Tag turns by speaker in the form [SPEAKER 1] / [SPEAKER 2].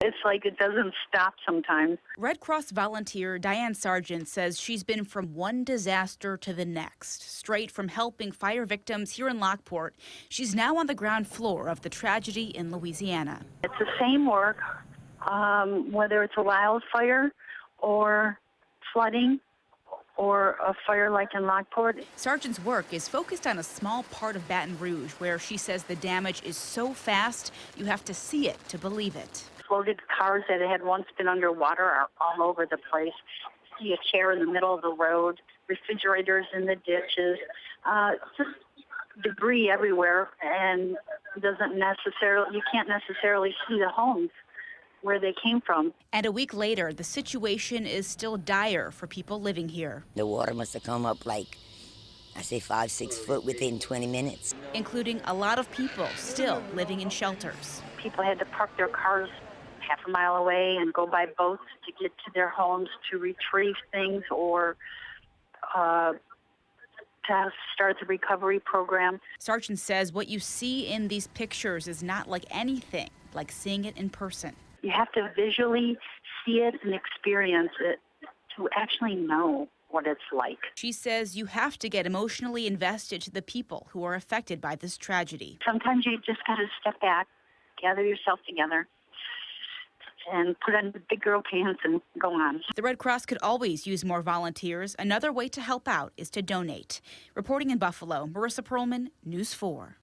[SPEAKER 1] It's like it doesn't stop sometimes.
[SPEAKER 2] Red Cross volunteer Diane Sargent says she's been from one disaster to the next. Straight from helping fire victims here in Lockport, she's now on the ground floor of the tragedy in Louisiana.
[SPEAKER 1] It's the same work, whether it's a wildfire or flooding or a fire like in Lockport.
[SPEAKER 2] Sargent's work is focused on a small part of Baton Rouge where she says the damage is so fast you have to see it to believe it.
[SPEAKER 1] Floated cars that had once been underwater are all over the place. See a chair in the middle of the road, refrigerators in the ditches, just debris everywhere, and you can't necessarily see the homes where they came from.
[SPEAKER 2] And a week later, the situation is still dire for people living here.
[SPEAKER 3] The water must have come up like, I say 5-6 foot within 20 minutes.
[SPEAKER 2] Including a lot of people still living in shelters.
[SPEAKER 1] People had to park their cars half a mile away and go by boats to get to their homes to retrieve things or to start the recovery program.
[SPEAKER 2] Sargent says what you see in these pictures is not like anything like seeing it in person.
[SPEAKER 1] You have to visually see it and experience it to actually know what it's like.
[SPEAKER 2] She says you have to get emotionally invested to the people who are affected by this tragedy.
[SPEAKER 1] Sometimes you just got to step back, gather yourself together, and put on the big girl pants and go on.
[SPEAKER 2] The Red Cross could always use more volunteers. Another way to help out is to donate. Reporting in Buffalo, Marissa Perlman, News 4.